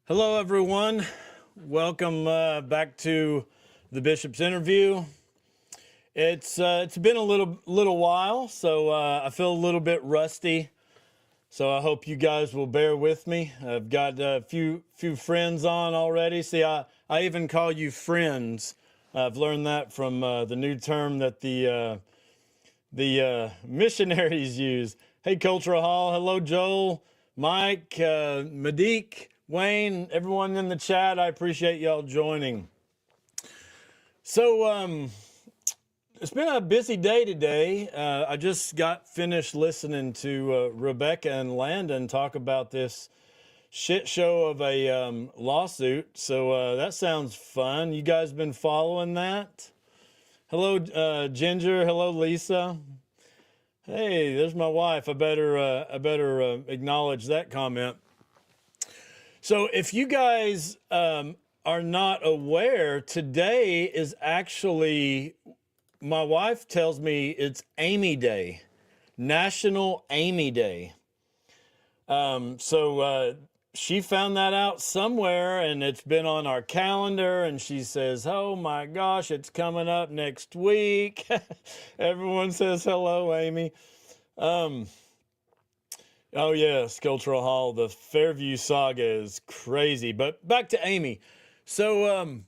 Hello, everyone. Welcome back to the Bishop's interview. It's been a little while, so I feel a little bit rusty. So I hope you guys will bear with me. I've got a few friends on already. See, I even call you friends. I've learned that from the new term that the missionaries use. Hey, Cultural Hall. Hello, Joel, Mike, Madik, Wayne, everyone in the chat. I appreciate y'all joining. So it's been a busy day today. I just got finished listening to Rebecca and Landon talk about this shit show of a lawsuit. So that sounds fun. You guys been following that? Hello, Ginger. Hello, Lisa. Hey, there's my wife. I better acknowledge that comment. So if you guys are not aware, today is actually, my wife tells me it's Amy Day, National Amy Day. So she found that out somewhere, and it's been on our calendar, and she says, oh my gosh, it's coming up next week. Everyone says hello, Amy. Oh yes, Cultural Hall, the Fairview saga is crazy. But back to Amy. So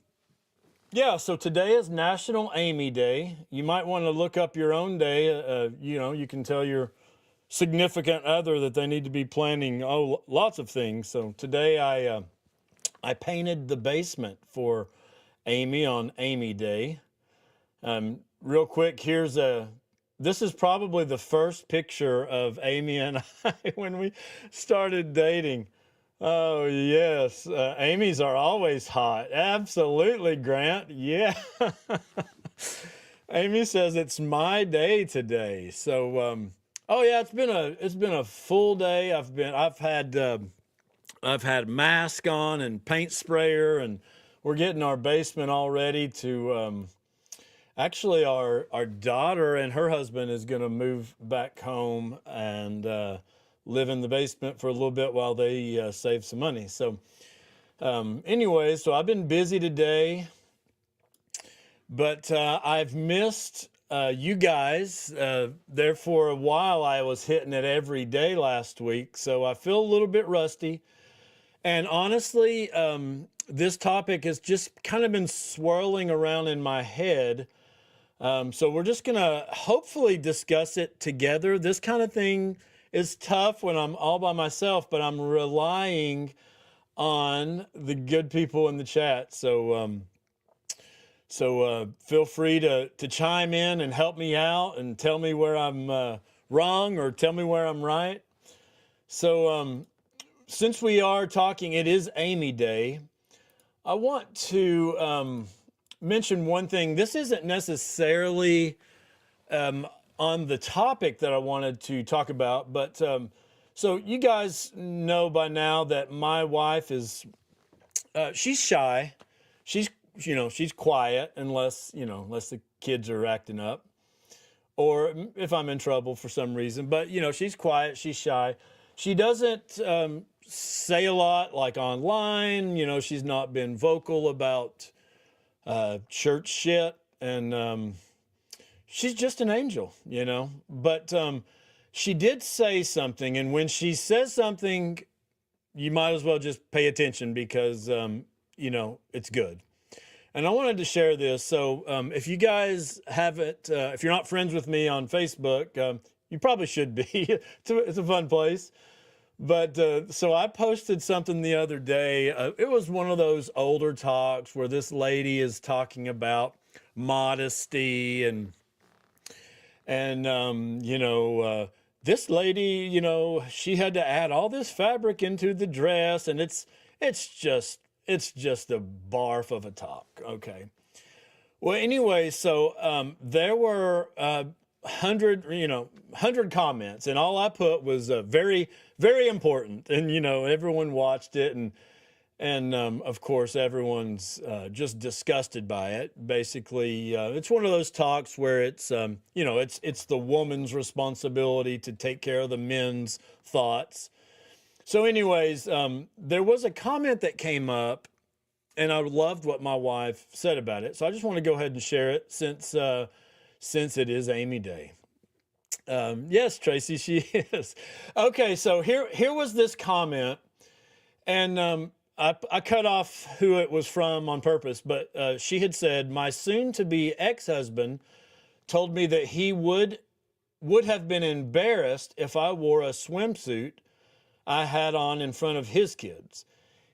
yeah, so today is National Amy Day. You might want to look up your own day. You can tell your significant other that they need to be planning lots of things. So today I painted the basement for Amy on Amy Day. Real quick, this is probably the first picture of Amy and I when we started dating. Oh yes, Amy's are always hot. Absolutely, Grant. Yeah. Amy says it's my day today. So oh yeah, it's been a full day. I've had mask on and paint sprayer, and we're getting our basement all ready to actually our daughter and her husband is going to move back home and live in the basement for a little bit while they save some money. So anyway, so I've been busy today, but I've missed you guys. There for a while, I was hitting it every day last week, so I feel a little bit rusty. And honestly, this topic has just kind of been swirling around in my head. So we're just going to hopefully discuss it together. This kind of thing is tough when I'm all by myself, but I'm relying on the good people in the chat. So feel free to chime in and help me out and tell me where I'm wrong or tell me where I'm right. So since we are talking, it is Amy Day, I want to mention one thing. This isn't necessarily on the topic that I wanted to talk about, but so you guys know by now that my wife is she's shy. She's quiet unless the kids are acting up or if I'm in trouble for some reason. But she's quiet, she's shy. She doesn't say a lot like online. She's not been vocal about church shit, and she's just an angel, but she did say something, and when she says something, you might as well just pay attention because it's good. And I wanted to share this. So if you guys haven't, if you're not friends with me on Facebook, you probably should be. It's a fun place. But so I posted something the other day. It was one of those older talks where this lady is talking about modesty and this lady, she had to add all this fabric into the dress, and it's just a barf of a talk. Okay. Well, anyway, so there were 100 comments, and all I put was very, very important, and everyone watched it, and of course everyone's just disgusted by it. Basically, it's one of those talks where it's it's the woman's responsibility to take care of the men's thoughts. So, anyways, there was a comment that came up, and I loved what my wife said about it. So I just want to go ahead and share it since it is Amy Day. Yes, Tracy, she is. Okay, so here was this comment, and I cut off who it was from on purpose, but she had said, "My soon-to-be ex-husband told me that he would have been embarrassed if I wore a swimsuit I had on in front of his kids.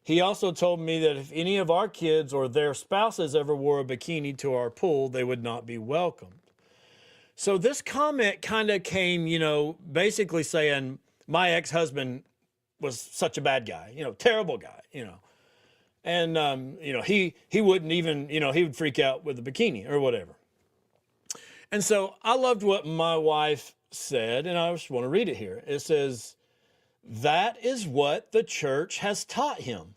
He also told me that if any of our kids or their spouses ever wore a bikini to our pool, they would not be welcomed." So this comment kind of came, basically saying my ex-husband was such a bad guy, terrible guy, and he wouldn't even, he would freak out with a bikini or whatever. And so I loved what my wife said, and I just want to read it here. It says, "That is what the church has taught him.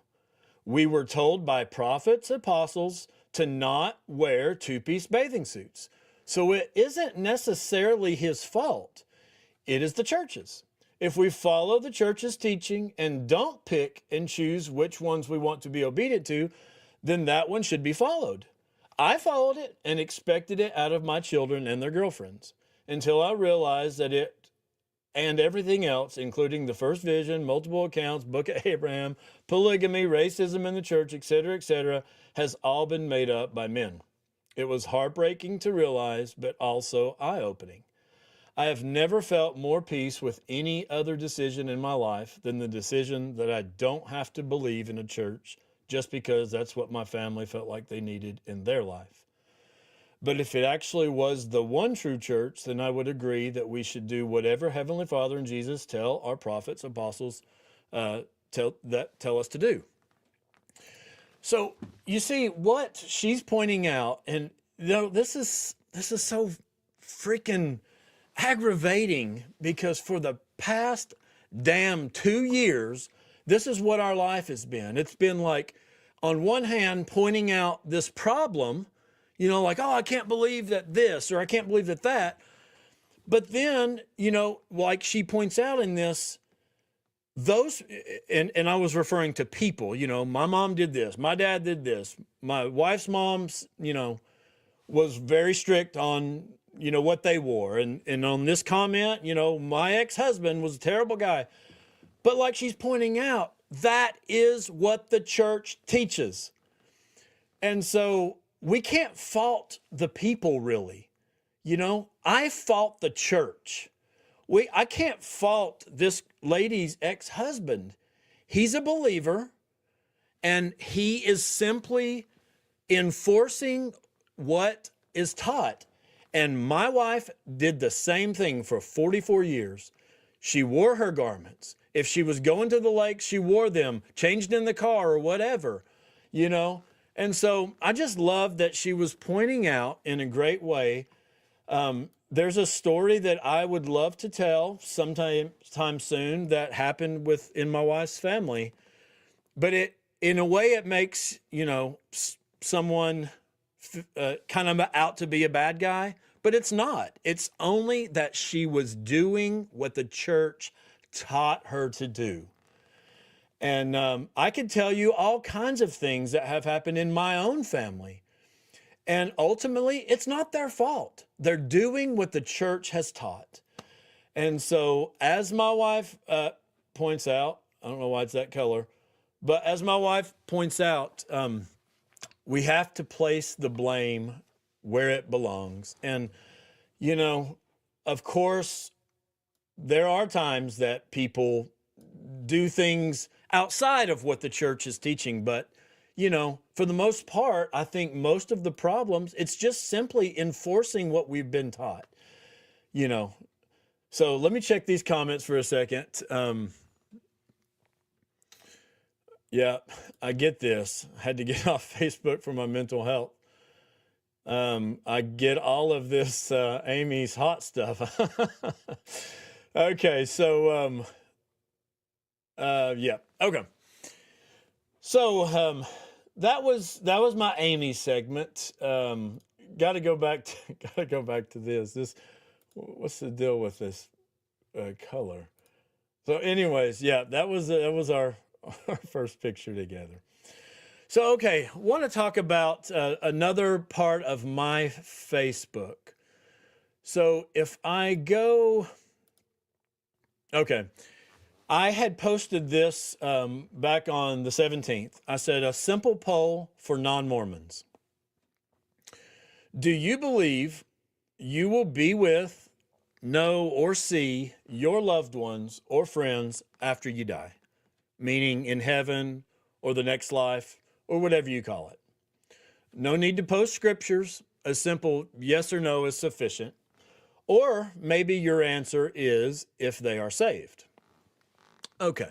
We were told by prophets, apostles, to not wear two-piece bathing suits. So it isn't necessarily his fault. It is the church's. If we follow the church's teaching and don't pick and choose which ones we want to be obedient to, then that one should be followed. I followed it and expected it out of my children and their girlfriends until I realized that it and everything else, including the first vision, multiple accounts, book of Abraham, polygamy, racism in the church, etc., has all been made up by men. It was heartbreaking to realize, but also eye-opening. I have never felt more peace with any other decision in my life than the decision that I don't have to believe in a church just because that's what my family felt like they needed in their life. But if it actually was the one true church, then I would agree that we should do whatever Heavenly Father and Jesus tell our prophets, apostles, tell us to do." So you see what she's pointing out, and this is so freaking aggravating, because for the past damn 2 years, this is what our life has been. It's been like, on one hand, pointing out this problem, like, oh, I can't believe that this, or I can't believe that. But then, like she points out in this, those, and I was referring to people, my mom did this, my dad did this, my wife's mom's, was very strict on, what they wore. And on this comment, my ex-husband was a terrible guy. But like she's pointing out, that is what the church teaches. And so we can't fault the people, really. I fault the church. I can't fault this lady's ex-husband. He's a believer, and he is simply enforcing what is taught. And my wife did the same thing for 44 years. She wore her garments. If she was going to the lake, she wore them, changed in the car or whatever, And so I just love that she was pointing out in a great way. There's a story that I would love to tell sometime soon that happened in my wife's family. But in a way, it makes, someone kind of out to be a bad guy. But it's not. It's only that she was doing what the church taught her to do. And I could tell you all kinds of things that have happened in my own family. And ultimately, it's not their fault. They're doing what the church has taught. And so, as my wife points out, I don't know why it's that color, but as my wife points out, we have to place the blame where it belongs. And, of course, there are times that people do things outside of what the church is teaching. But, for the most part, I think most of the problems, it's just simply enforcing what we've been taught, So let me check these comments for a second. Yeah, I get this. I had to get off Facebook for my mental health. I get all of this Amy's hot stuff. Okay, so yeah, okay. So that was my Amy segment. Gotta go back to this. What's the deal with this color? So anyways, yeah, that was our our first picture together. So okay, want to talk about another part of my Facebook. So if I go, okay, I had posted this back on the 17th. I said a simple poll for non-Mormons. Do you believe you will be with, know, or see your loved ones or friends after you die? Meaning in heaven or the next life or whatever you call it. No need to post scriptures. A simple yes or no is sufficient. Or maybe your answer is if they are saved. Okay.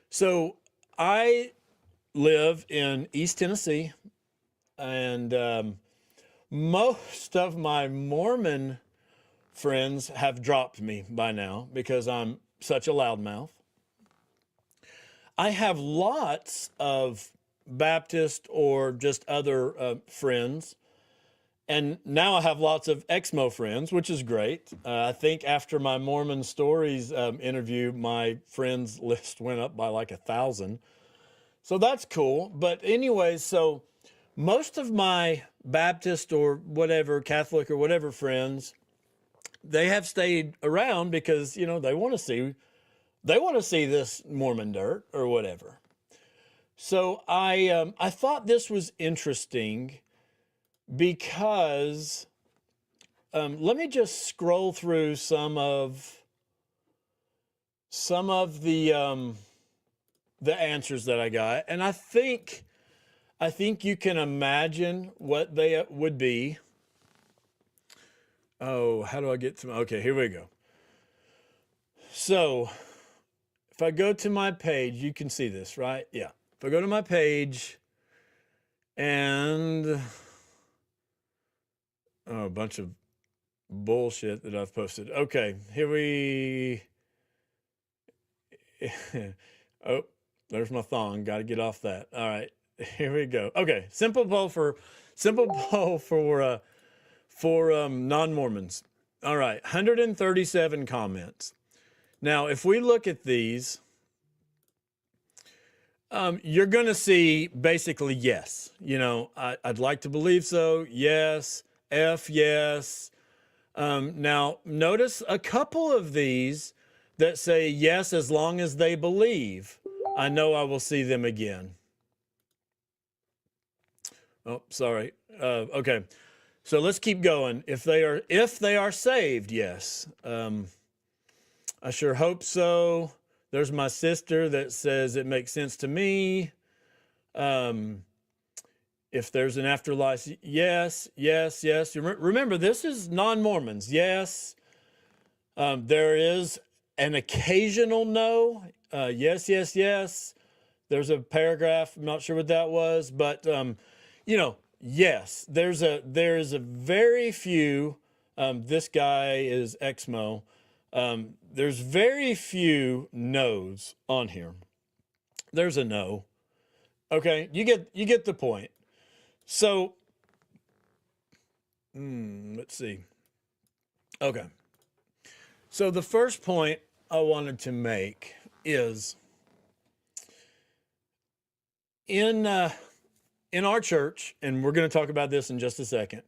So I live in East Tennessee, and most of my Mormon friends have dropped me by now because I'm such a loudmouth. I have lots of Baptist or just other friends. And now I have lots of Exmo friends, which is great. I think after my Mormon Stories interview, my friends list went up by like 1,000. So that's cool. But anyways, so most of my Baptist or whatever, Catholic or whatever friends, they have stayed around because, you know, they want to see this Mormon dirt or whatever. So I thought this was interesting because let me just scroll through some of the answers that I got, and I think you can imagine what they would be. Oh, how do I get to? Okay, here we go. So if I go to my page, you can see this, right? Yeah. If I go to my page and a bunch of bullshit that I've posted. Okay, here we. Oh, there's my thong. Got to get off that. All right, here we go. Okay, simple poll for non-Mormons. All right, 137 comments. Now, if we look at these, you're going to see basically yes. You know, I'd like to believe so. Yes. F, yes. Now, notice a couple of these that say yes as long as they believe. I know I will see them again. Oh, sorry. Okay. So let's keep going. If they are saved, yes. I sure hope so. There's my sister that says it makes sense to me. If there's an afterlife, yes, yes, yes. Remember, this is non-Mormons. Yes. There is an occasional no. Yes, yes, yes. There's a paragraph. I'm not sure what that was, but you know, yes. There is a very few. This guy is Exmo. There's very few no's on here. There's a no. Okay, you get the point. So, let's see. Okay. So the first point I wanted to make is in our church, and we're going to talk about this in just a second,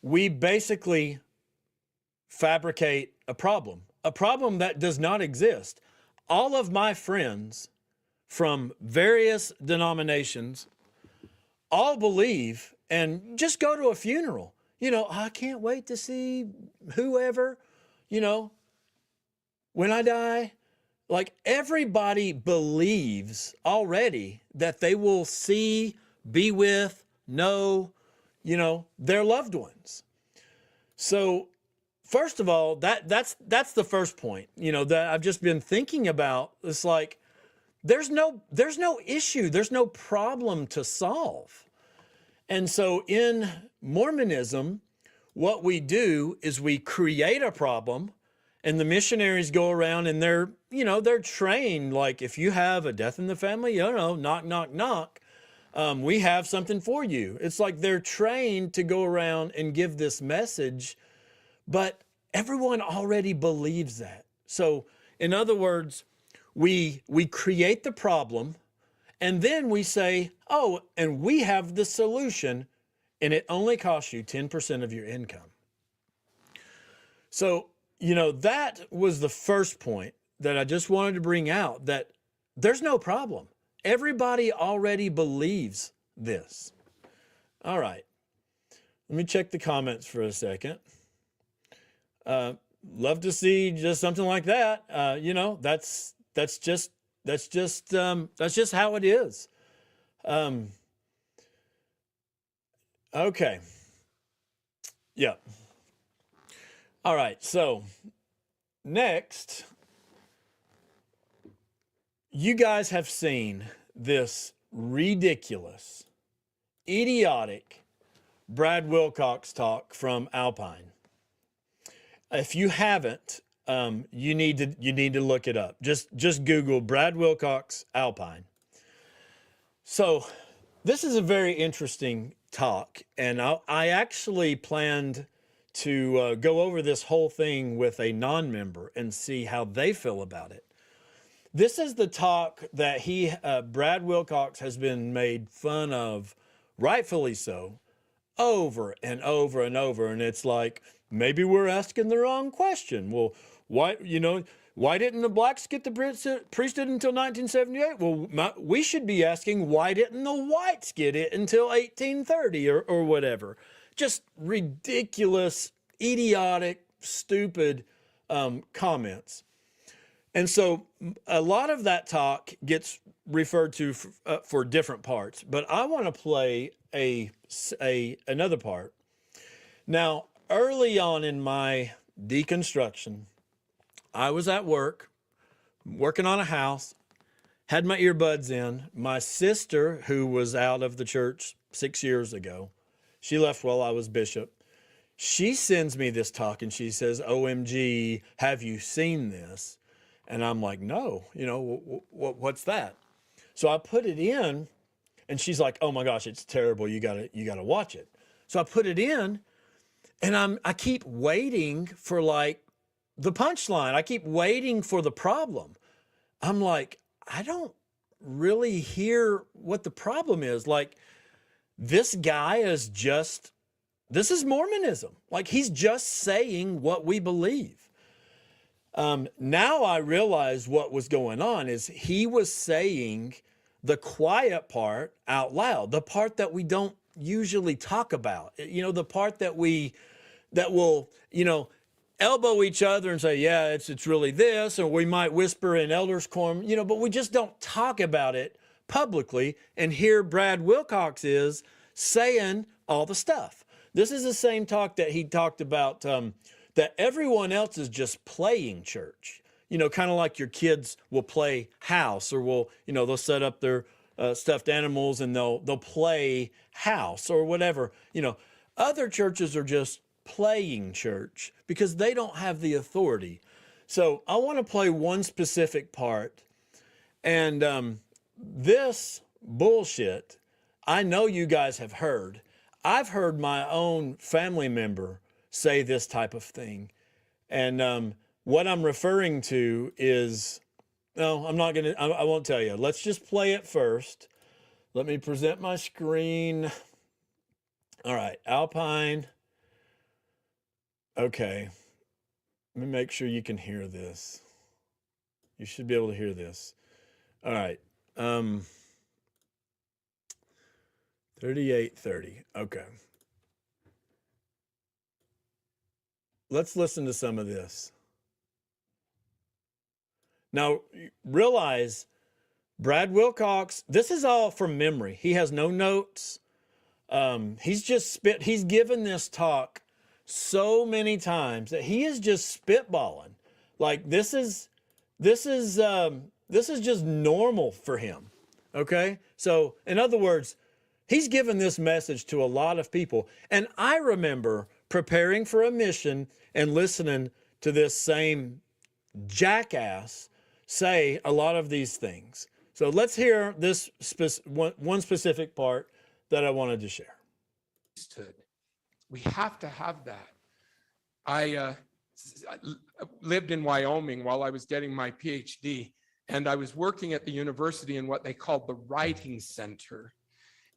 we basically fabricate a problem that does not exist. All of my friends from various denominations all believe and just go to a funeral. You know, I can't wait to see whoever, you know, when I die. Like everybody believes already that they will see, be with, know, you know, their loved ones. So first of all, that's the first point, you know, that I've just been thinking about. It's like, there's no issue. There's no problem to solve. And so in Mormonism, what we do is we create a problem, and the missionaries go around and they're trained. Like if you have a death in the family, you know, knock, knock, knock. We have something for you. It's like they're trained to go around and give this message, but everyone already believes that. So In other words, we create the problem and then we say, oh, and we have the solution, and it only costs you 10% of your income. So, that was the first point that I just wanted to bring out, that there's no problem. Everybody already believes this. All right. Let me check the comments for a second. Love to see just something like that. That's just how it is. Okay. Yeah. All right. So next, you guys have seen this ridiculous, idiotic Brad Wilcox talk from Alpine. If you haven't, you need to look it up. Just Google Brad Wilcox Alpine. So this is a very interesting talk, and I actually planned to go over this whole thing with a non-member and see how they feel about it. This is the talk that Brad Wilcox has been made fun of, rightfully so, over and over and over. And it's like, maybe we're asking the wrong question. Well, why didn't the blacks get the priesthood until 1978? Well, we should be asking, why didn't the whites get it until 1830 or whatever? Just ridiculous, idiotic, stupid comments. And so a lot of that talk gets referred to for different parts, but I want to play another part. Now, early on in my deconstruction, I was at work, working on a house, had my earbuds in. My sister, who was out of the church 6 years ago, she left while I was bishop. She sends me this talk and she says, OMG, have you seen this? And I'm like, no, what's that? So I put it in and she's like, oh my gosh, it's terrible. You gotta watch it. So I put it in and I keep waiting for like the punchline. I keep waiting for the problem. I'm like, I don't really hear what the problem is. Like, this guy is this is Mormonism. Like, he's just saying what we believe. Now I realize what was going on is he was saying the quiet part out loud, the part that we don't usually talk about, the part that will, elbow each other and say, yeah, it's really this, or we might whisper in elders' quorum, but we just don't talk about it publicly. And here Brad Wilcox is saying all the stuff. This is the same talk that he talked about, that everyone else is just playing church, kind of like your kids will play house, or they'll set up their stuffed animals and they'll play house or whatever. Other churches are just playing church because they don't have the authority. So I want to play one specific part, and this bullshit, I know you guys have heard. I've heard my own family member say this type of thing. And what I'm referring to is, no, I won't tell you. Let's just play it first. Let me present my screen. All right, Alpine. Okay, let me make sure you can hear this. You should be able to hear this. All right, 3830, okay. Let's listen to some of this. Now, realize Brad Wilcox, this is all from memory. He has no notes. He's given this talk so many times that he is just spitballing. Like, this is just normal for him. Okay? So, in other words, he's given this message to a lot of people. And I remember preparing for a mission and listening to this same jackass say a lot of these things. So let's hear this one specific part that I wanted to share. We have to have that. I lived in Wyoming while I was getting my PhD, and I was working at the university in what they called the writing center.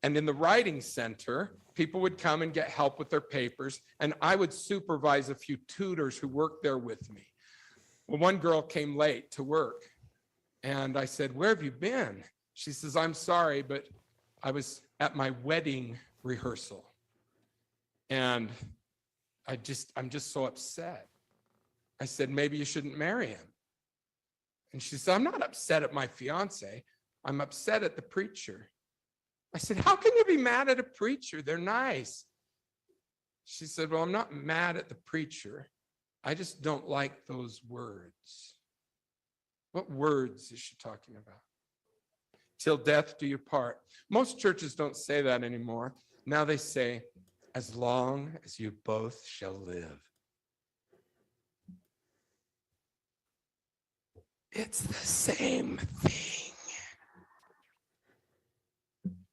And in the writing center, people would come and get help with their papers, and I would supervise a few tutors who worked there with me. Well, one girl came late to work, and I said, "Where have you been?" She says, "I'm sorry, but I was at my wedding rehearsal, and I'm just so upset." I said, "Maybe you shouldn't marry him." And she said, "I'm not upset at my fiance. I'm upset at the preacher." I said, "How can you be mad at a preacher? They're nice." She said, "Well, I'm not mad at the preacher. I just don't like those words." What words is she talking about? Till death do you part. Most churches don't say that anymore. Now they say, as long as you both shall live. It's the same thing.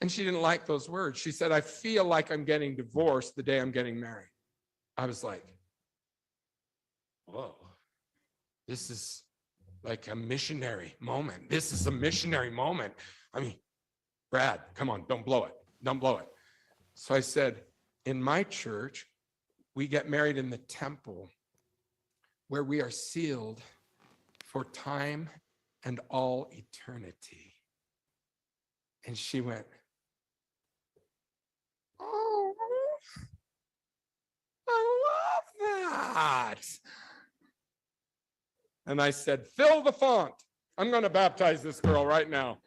And she didn't like those words. She said, "I feel like I'm getting divorced the day I'm getting married." I was like, whoa, this is like a missionary moment. This is a missionary moment. I mean, Brad, come on, don't blow it. Don't blow it. So I said, in my church, we get married in the temple where we are sealed for time and all eternity. And she went, "Oh, I love that." And I said, "Fill the font. I'm going to baptize this girl right now."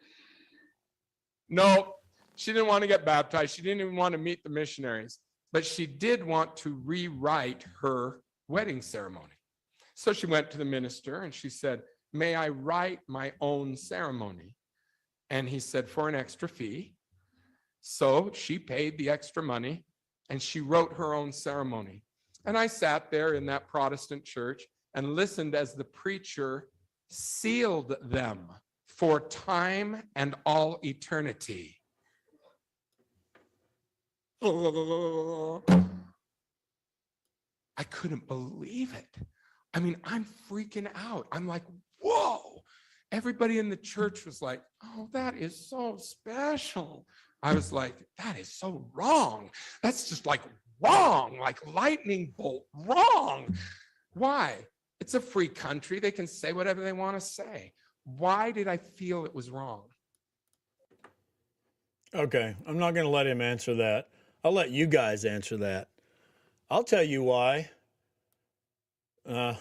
No, she didn't want to get baptized. She didn't even want to meet the missionaries, but she did want to rewrite her wedding ceremony. So she went to the minister and she said, "May I write my own ceremony?" And he said, "For an extra fee." So she paid the extra money and she wrote her own ceremony. And I sat there in that Protestant church and listened as the preacher sealed them for time and all eternity. I couldn't believe it. I mean, I'm freaking out. I'm like, whoa. Everybody in the church was like, "Oh, that is so special." I was like, "That is so wrong. That's just like wrong, like lightning bolt wrong." Why? It's a free country. They can say whatever they want to say. Why did I feel it was wrong? Okay, I'm not going to let him answer that. I'll let you guys answer that. I'll tell you why. I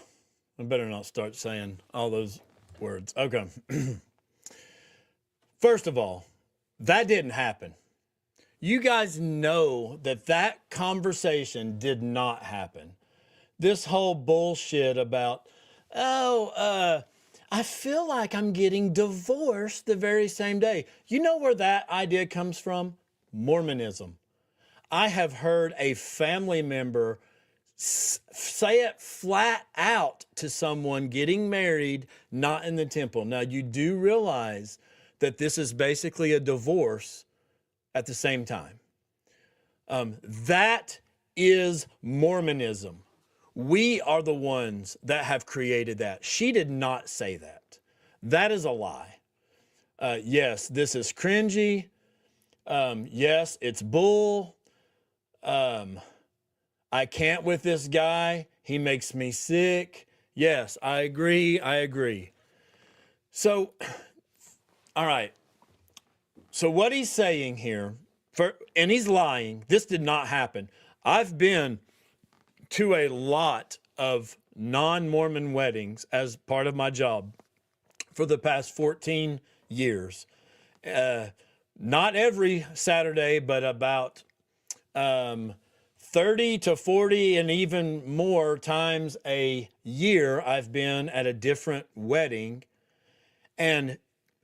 better not start saying all those words. Okay. First of all, that didn't happen. You guys know that that conversation did not happen. This whole bullshit about, I feel like I'm getting divorced the very same day. You know where that idea comes from? Mormonism. I have heard a family member say it flat out to someone getting married, not in the temple. Now, you do realize that this is basically a divorce at the same time. That is Mormonism. We are the ones that have created that. She did not say that. That is a lie. Yes, this is cringy. Yes, it's bull. I can't with this guy. He makes me sick. Yes, I agree. I agree. So, all right. So what he's saying here, and he's lying. This did not happen. I've been to a lot of non-Mormon weddings as part of my job for the past 14 years. Not every Saturday, but about 30 to 40 and even more times a year I've been at a different wedding. And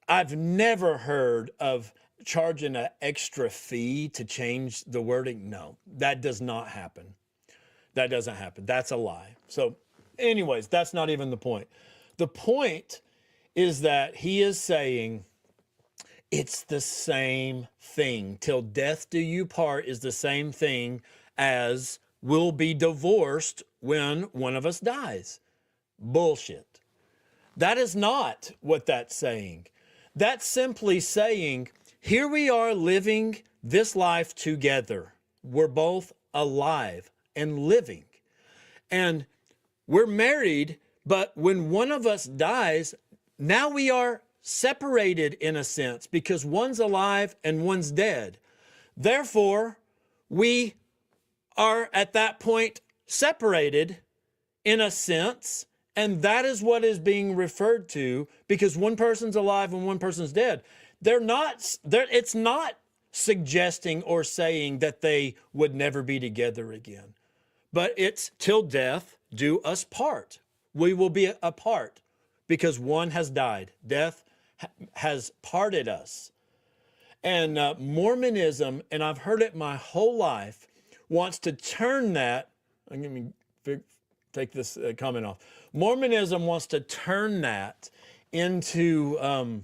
I've never heard of charging an extra fee to change the wording. No, that does not happen. That doesn't happen. That's a lie. So anyways, that's not even the point. The point is that he is saying it's the same thing. Till death do you part is the same thing as will be divorced when one of us dies. Bullshit. That is not what that's saying. That's simply saying, here we are living this life together. We're both alive and living. And we're married, but when one of us dies, now we are separated in a sense because one's alive and one's dead. Therefore, we are at that point separated in a sense, and that is what is being referred to because one person's alive and one person's dead. It's not suggesting or saying that they would never be together again, but it's till death do us part. We will be apart because one has died. Death has parted us. And Mormonism, and I've heard it my whole life, wants to turn that. Let me take this comment off. Mormonism wants to turn that into oh,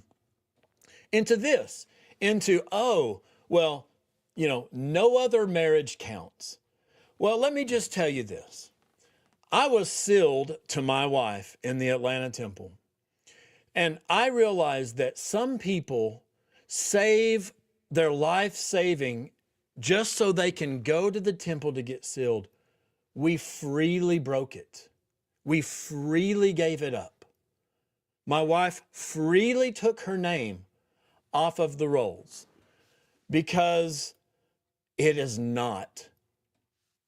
well, no other marriage counts. Well, let me just tell you this. I was sealed to my wife in the Atlanta temple. And I realized that some people save their life saving just so they can go to the temple to get sealed. We freely broke it. We freely gave it up. My wife freely took her name off of the rolls because it is not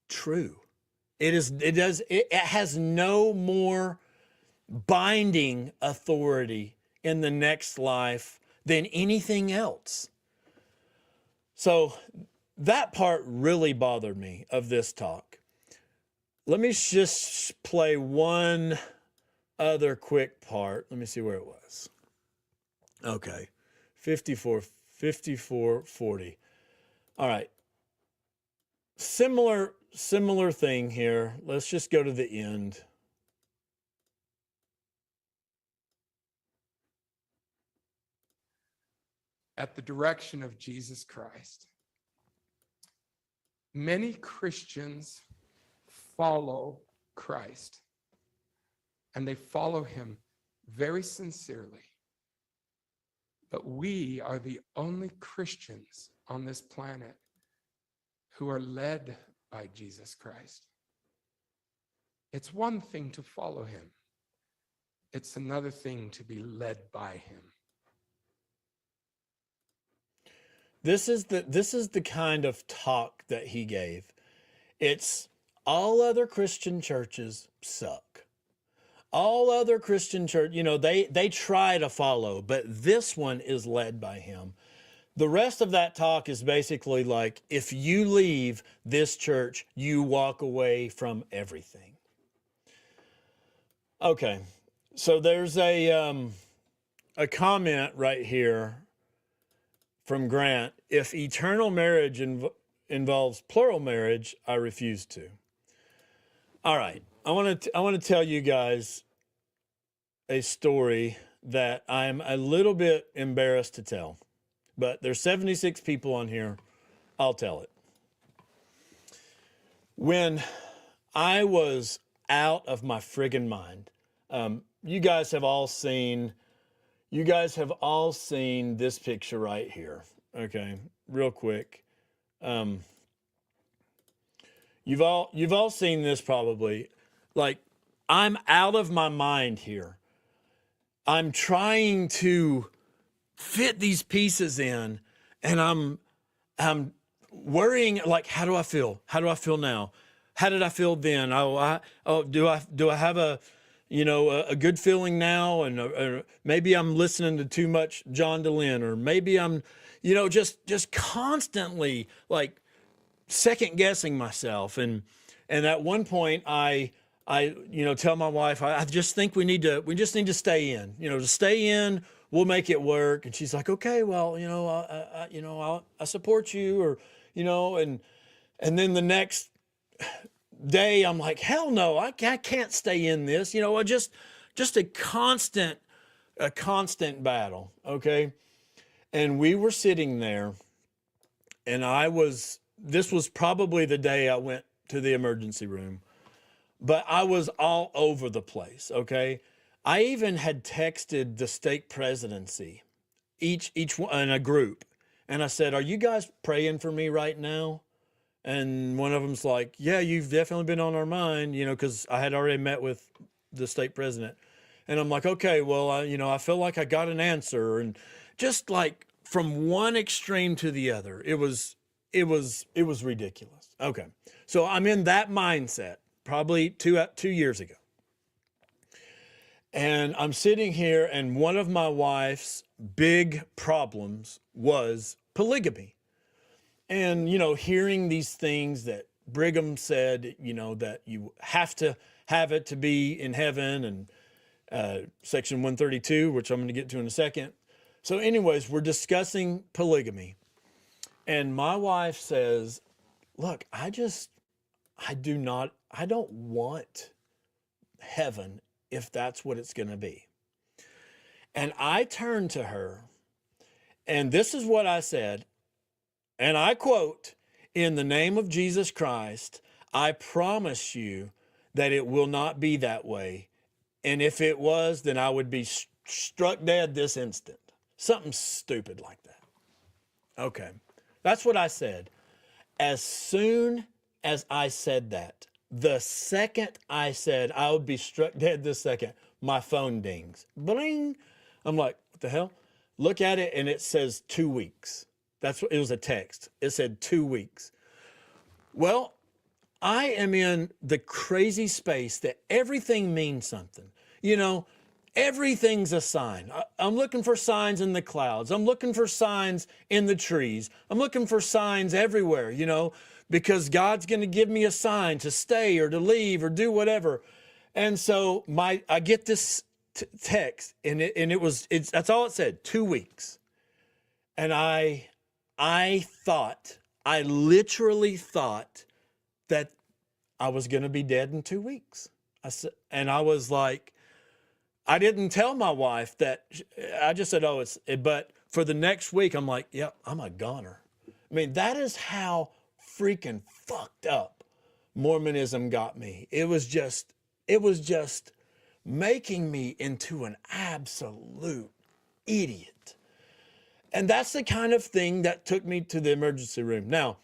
true. It has no more binding authority in the next life than anything else. So that part really bothered me of this talk. Let me just play one other quick part. Let me see where it was. Okay, 54:40. All right. Similar thing here. Let's just go to the end. At the direction of Jesus Christ, many Christians follow Christ, and they follow him very sincerely. But we are the only Christians on this planet who are led by Jesus Christ. It's one thing to follow him. It's another thing to be led by him. This is the kind of talk that he gave. It's all other Christian churches suck. All other Christian church, they try to follow, but this one is led by him. The rest of that talk is basically like, if you leave this church, you walk away from everything. Okay, so there's a comment right here from Grant. If eternal marriage involves plural marriage, I refuse to. All right, I want to tell you guys a story that I'm a little bit embarrassed to tell, but there's 76 people on here. I'll tell it. When I was out of my friggin' mind, you guys have all seen this picture right here. Okay, real quick. You've all seen this probably. Like, I'm out of my mind here. I'm trying to fit these pieces in, and I'm worrying, like, how do I feel? How do I feel now? How did I feel then? Do I have a good feeling now? And maybe I'm listening to too much John DeLynn, or maybe I'm, just constantly like second guessing myself. And at one point I tell my wife, I just think we just need to stay in, to stay in, we'll make it work. And she's like, okay, well, I support you, or, and then the next day I'm like, hell no, I can't stay in this, just a constant battle. Okay. And we were sitting there, and this was probably the day I went to the emergency room. but I was all over the place. Okay. I even had texted the stake presidency, each one in a group. And I said, are you guys praying for me right now? And one of them's like, yeah, you've definitely been on our mind, because I had already met with the state president. And I'm like, okay, well, I feel like I got an answer. And just like from one extreme to the other, it was ridiculous. Okay. So I'm in that mindset probably two years ago. And I'm sitting here, and one of my wife's big problems was polygamy. And, hearing these things that Brigham said, that you have to have it to be in heaven, and section 132, which I'm going to get to in a second. So anyways, we're discussing polygamy. And my wife says, look, I don't want heaven if that's what it's going to be. And I turned to her, and this is what I said. And I quote, in the name of Jesus Christ, I promise you that it will not be that way. And if it was, then I would be struck dead this instant. Something stupid like that. Okay. That's what I said. As soon as I said that, the second I said I would be struck dead this second, my phone dings. Bling. I'm like, what the hell? Look at it, and it says 2 weeks. It was a text. It said 2 weeks. Well, I am in the crazy space that everything means something. Everything's a sign. I'm looking for signs in the clouds. I'm looking for signs in the trees. I'm looking for signs everywhere, because God's going to give me a sign to stay or to leave or do whatever. And so I get this text, and that's all it said, 2 weeks. And I literally thought that I was going to be dead in 2 weeks. I was like, I didn't tell my wife that. I just said, but for the next week, I'm like, yep, I'm a goner. I mean, that is how freaking fucked up Mormonism got me. It was just making me into an absolute idiot. And that's the kind of thing that took me to the emergency room. Now,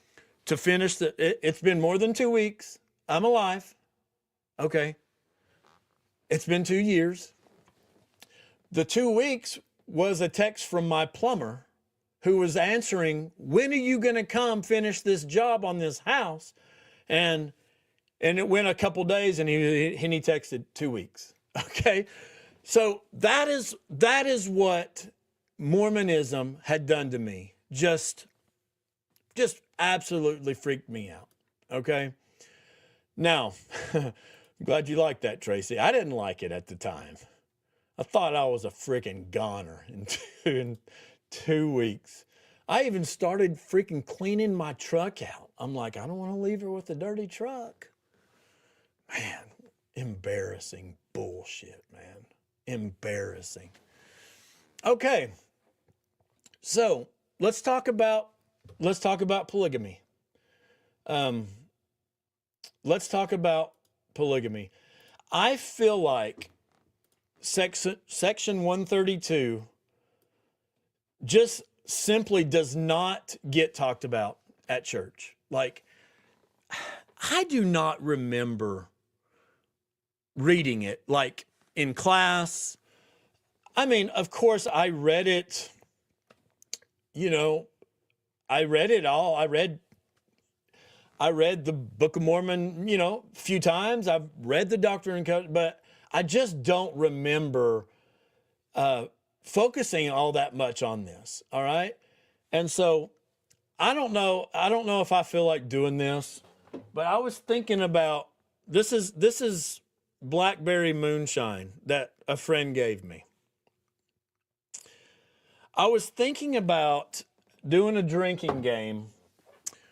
to finish, it's been more than 2 weeks. I'm alive. Okay. It's been 2 years. The 2 weeks was a text from my plumber who was answering, when are you going to come finish this job on this house? And it went a couple days, and he texted 2 weeks. Okay. So that is what Mormonism had done to me. Just absolutely freaked me out. Okay. Now, I'm glad you like that, Tracy. I didn't like it at the time. I thought I was a freaking goner in 2 weeks. I even started freaking cleaning my truck out. I'm like, I don't want to leave her with a dirty truck. Man, embarrassing bullshit, man. Embarrassing. Okay. So let's talk about polygamy. Let's talk about polygamy. I feel like section 132 just simply does not get talked about at church. Like, I do not remember reading it like in class. I mean, of course, I read it, I read it all. I read the Book of Mormon, a few times. I've read the Doctrine and Covenants, but I just don't remember focusing all that much on this. All right. And so I don't know if I feel like doing this, but I was thinking about, this is blackberry moonshine that a friend gave me. I was thinking about doing a drinking game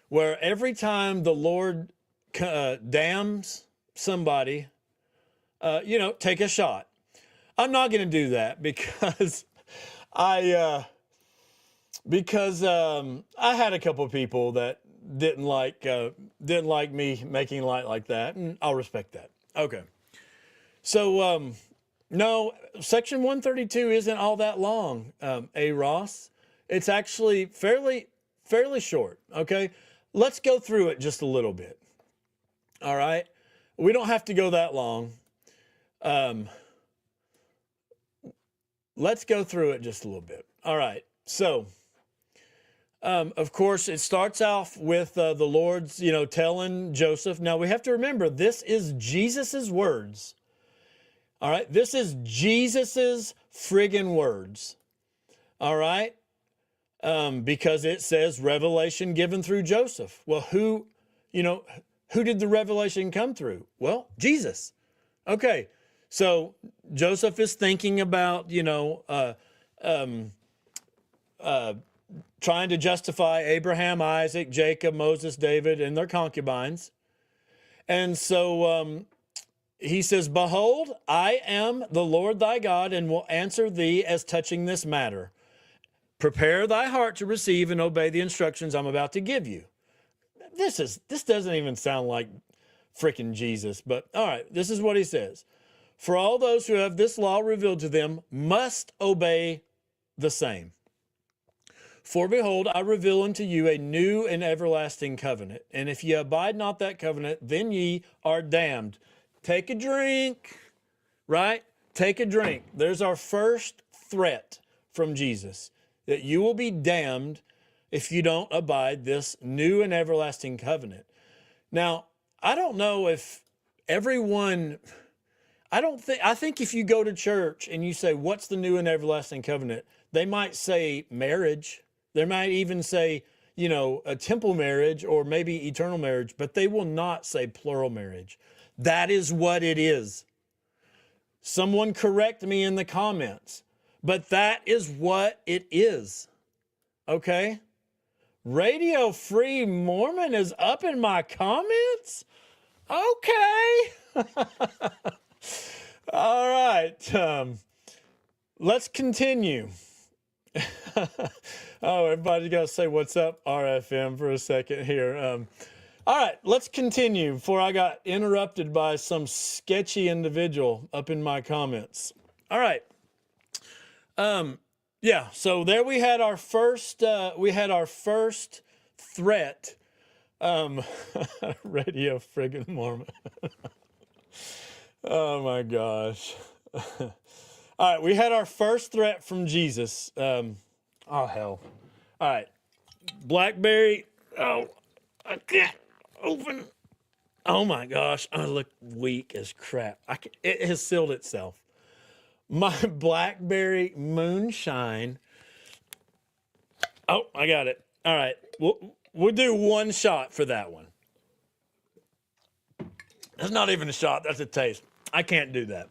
where every time the Lord damns somebody, take a shot. I'm not going to do that because I had a couple of people that didn't like me making light like that, and I'll respect that. Okay. So, no, section 132 isn't all that long, A. Ross. It's actually fairly short. Okay. Let's go through it just a little bit. All right. We don't have to go that long. Let's go through it just a little bit. All right. So, of course, it starts off with the Lord's, telling Joseph. Now, we have to remember, this is Jesus's words. All right. This is Jesus's friggin' words. All right. Because it says revelation given through Joseph. Well, who did the revelation come through? Well, Jesus. Okay. So Joseph is thinking about, trying to justify Abraham, Isaac, Jacob, Moses, David, and their concubines. And so he says, behold, I am the Lord thy God, and will answer thee as touching this matter. Prepare thy heart to receive and obey the instructions I'm about to give you. This doesn't even sound like freaking Jesus, but all right, this is what he says. For all those who have this law revealed to them must obey the same. For behold, I reveal unto you a new and everlasting covenant. And if ye abide not that covenant, then ye are damned. Take a drink, right? Take a drink. There's our first threat from Jesus, that you will be damned if you don't abide this new and everlasting covenant. Now, I don't know if everyone, I think if you go to church and you say, what's the new and everlasting covenant? They might say marriage. They might even say, a temple marriage or maybe eternal marriage, but they will not say plural marriage. That is what it is. Someone correct me in the comments, but that is what it is. Okay? Radio Free Mormon is up in my comments? Okay. All right. Let's continue. Oh, everybody's got to say what's up, RFM, for a second here. All right, let's continue before I got interrupted by some sketchy individual up in my comments. All right. Yeah, so there we had our first threat. Radio friggin' Mormon. Oh my gosh. All right, we had our first threat from Jesus. Oh hell. All right. BlackBerry. Oh, I can't open. Oh my gosh, I look weak as crap. It has sealed itself. My BlackBerry Moonshine. Oh, I got it. All right. We'll do one shot for that one. That's not even a shot. That's a taste. I can't do that.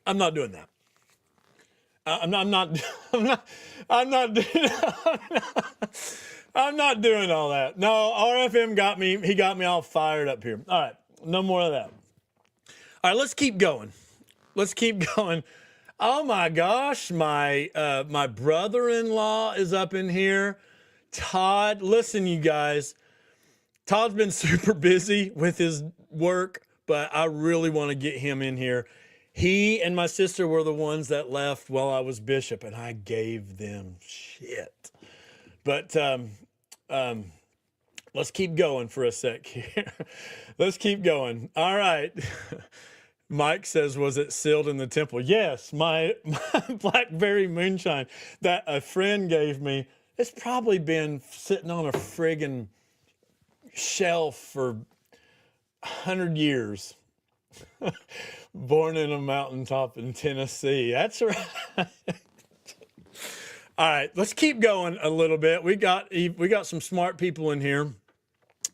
I'm not doing that. I'm not doing all that. No, RFM got me. He got me all fired up here. All right. No more of that. All right. Let's keep going. Oh my gosh. My brother-in-law is up in here. Todd, listen, you guys. Todd's been super busy with his work, but I really want to get him in here. He and my sister were the ones that left while I was bishop, and I gave them shit. But let's keep going for a sec here. Let's keep going. All right. Mike says, was it sealed in the temple? Yes, my BlackBerry Moonshine that a friend gave me, it's probably been sitting on a friggin' shelf for 100 years. Born in a mountaintop in Tennessee. That's right. All right, let's keep going a little bit. We got some smart people in here.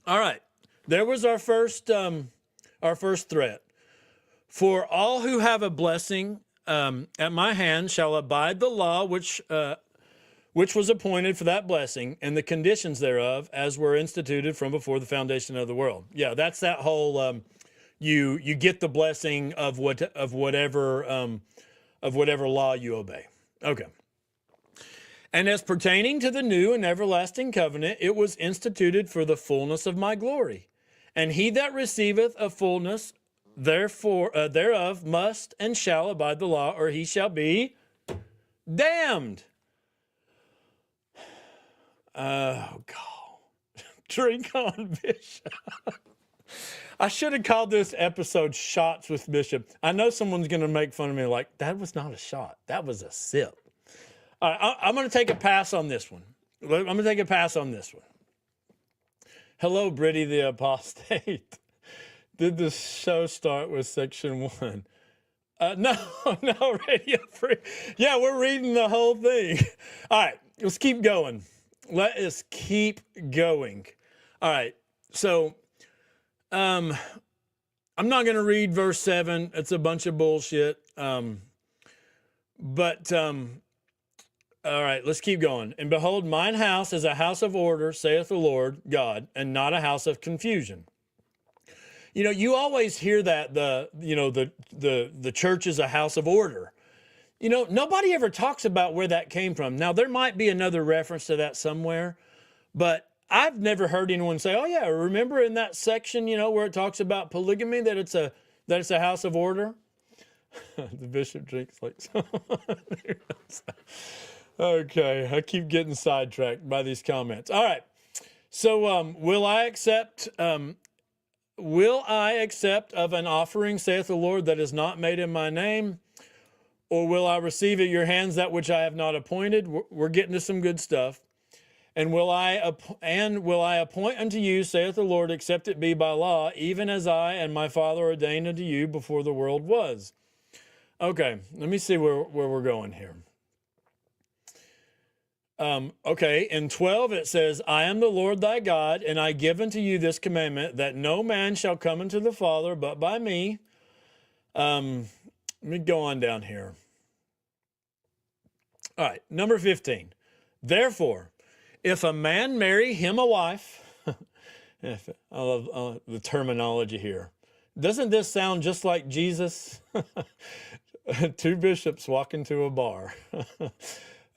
All right, there was our first threat. For all who have a blessing at my hand shall abide the law which was appointed for that blessing, and the conditions thereof, as were instituted from before the foundation of the world. Yeah, that's that whole you get the blessing of whatever law you obey. Okay. And as pertaining to the new and everlasting covenant, it was instituted for the fullness of my glory. And he that receiveth a fullness, therefore thereof must and shall abide the law, or he shall be damned. Oh, God. Drink on, Bishop. I should have called this episode Shots with Bishop. I know someone's going to make fun of me like, that was not a shot. That was a sip. All right, I'm going to take a pass on this one. Hello, Britty the Apostate. Did the show start with section 1? No, Radio Free. Yeah, we're reading the whole thing. All right, let's keep going. Let us keep going. All right, so I'm not going to read verse 7. It's a bunch of bullshit. All right, let's keep going. And behold, mine house is a house of order, saith the Lord God, and not a house of confusion. You know, you always hear that the church is a house of order. You know, nobody ever talks about where that came from. Now, there might be another reference to that somewhere, but I've never heard anyone say, "Oh yeah, remember in that section, you know, where it talks about polygamy that it's a house of order." The bishop drinks like so. Okay, I keep getting sidetracked by these comments. All right, so will I accept of an offering, saith the Lord, that is not made in my name? Or will I receive at your hands that which I have not appointed? We're getting to some good stuff. And will I appoint unto you, saith the Lord, except it be by law, even as I and my Father ordained unto you before the world was. Okay, let me see where we're going here. Okay, in 12 it says, I am the Lord thy God, and I give unto you this commandment, that no man shall come unto the Father but by me. Let me go on down here. All right, number 15. Therefore, if a man marry him a wife, I love the terminology here. Doesn't this sound just like Jesus? Two bishops walk into a bar.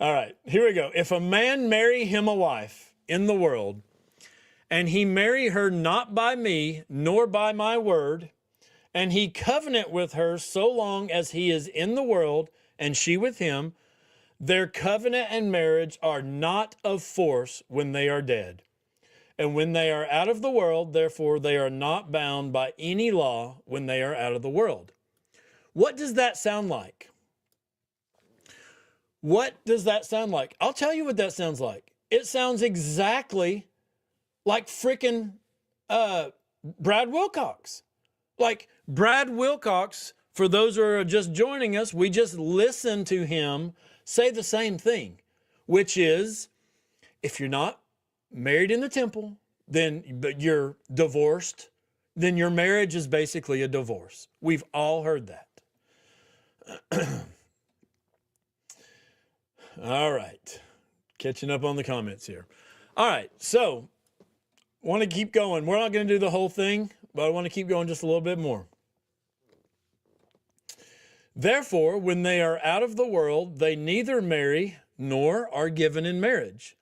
All right, here we go. If a man marry him a wife in the world, and he marry her not by me, nor by my word, and he covenant with her so long as he is in the world, and she with him, their covenant and marriage are not of force when they are dead. And when they are out of the world, therefore they are not bound by any law when they are out of the world. What does that sound like? What does that sound like? I'll tell you what that sounds like. It sounds exactly like frickin' Brad Wilcox. Like Brad Wilcox, for those who are just joining us, we just listened to him say the same thing, which is, if you're not married in the temple, but you're divorced, then your marriage is basically a divorce. We've all heard that. All right. Catching up on the comments here. All right. So, want to keep going. We're not going to do the whole thing, but I want to keep going just a little bit more. Therefore, when they are out of the world, they neither marry nor are given in marriage,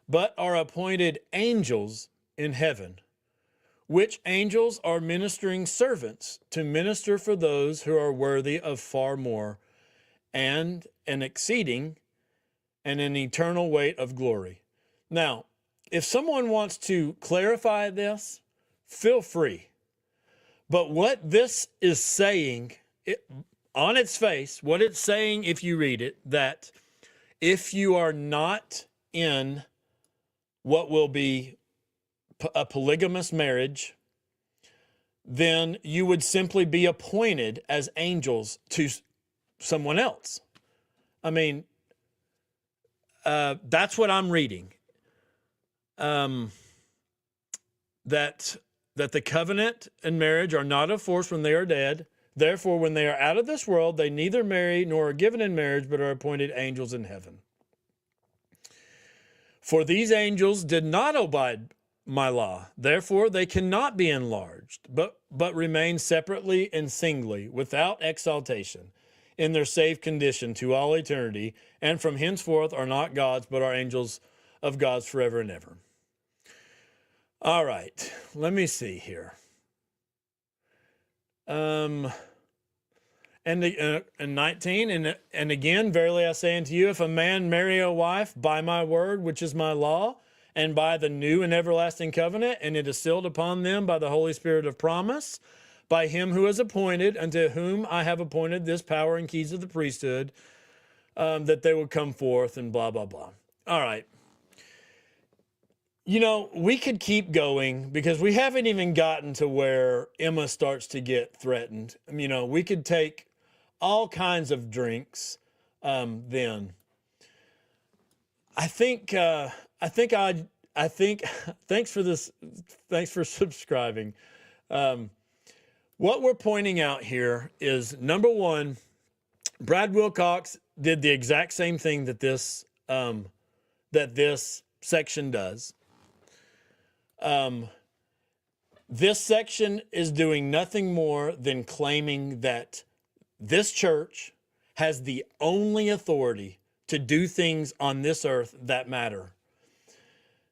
but are appointed angels in heaven, which angels are ministering servants to minister for those who are worthy of far more and an exceeding and an eternal weight of glory. Now, if someone wants to clarify this, feel free. But what this is saying, on its face, what it's saying if you read it, that if you are not in what will be a polygamous marriage, then you would simply be appointed as angels to someone else. I mean, that's what I'm reading. That the covenant and marriage are not of force when they are dead. Therefore, when they are out of this world, they neither marry nor are given in marriage, but are appointed angels in heaven. For these angels did not abide my law. Therefore, they cannot be enlarged, but remain separately and singly, without exaltation, in their safe condition to all eternity, and from henceforth are not gods, but are angels of gods forever and ever. All right, let me see here. And 19, and again, verily I say unto you, if a man marry a wife by my word, which is my law, and by the new and everlasting covenant, and it is sealed upon them by the Holy Spirit of promise, by him who is appointed, unto whom I have appointed this power and keys of the priesthood, that they would come forth, and blah, blah, blah. All right. You know, we could keep going because we haven't even gotten to where Emma starts to get threatened. You know, we could take all kinds of drinks then. I think thanks for this. Thanks for subscribing. What we're pointing out here is, number one, Brad Wilcox did the exact same thing that this section does. This section is doing nothing more than claiming that this church has the only authority to do things on this earth that matter.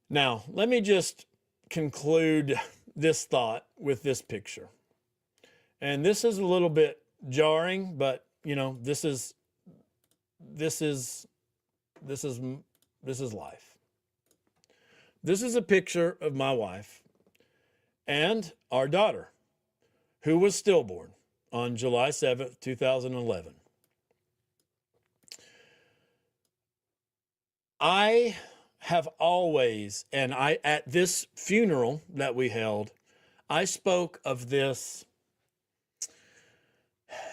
Now, let me just conclude this thought with this picture. And this is a little bit jarring, but you know, this is life. This is a picture of my wife and our daughter, who was stillborn on July 7th, 2011. I have always, and at this funeral that we held, I spoke of this.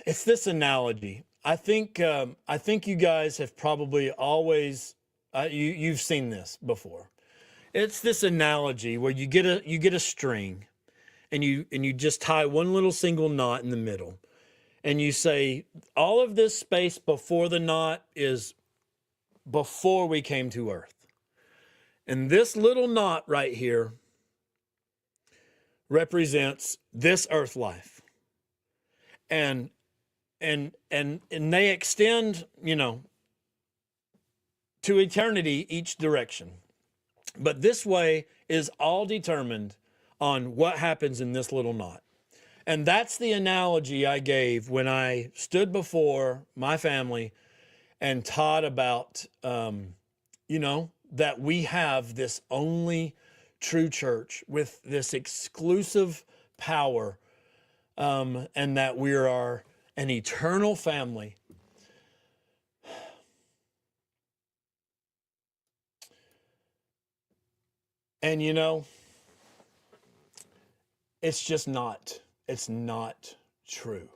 It's this analogy. I think you guys have probably always, you've seen this before. It's this analogy where you get a string, and you just tie one little single knot in the middle, and you say all of this space before the knot is before we came to earth, and this little knot right here represents this earth life, and they extend, you know, to eternity each direction. But this way is all determined on what happens in this little knot. And that's the analogy I gave when I stood before my family and taught about, you know, that we have this only true church with this exclusive power, and that we are an eternal family. And you know, it's not true.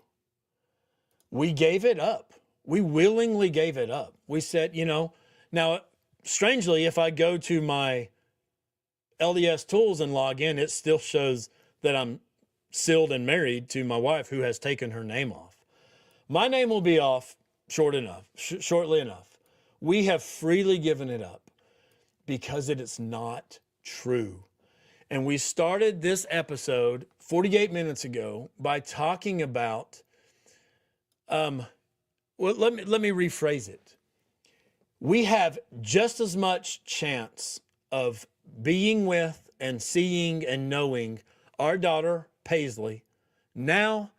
We gave it up. We willingly gave it up. We said, you know, now, strangely, if I go to my LDS tools and log in, it still shows that I'm sealed and married to my wife, who has taken her name off. My name will be off shortly enough. We have freely given it up because it is not true. And we started this episode 48 minutes ago by talking about, well, let me rephrase it. We have just as much chance of being with and seeing and knowing our daughter Paisley now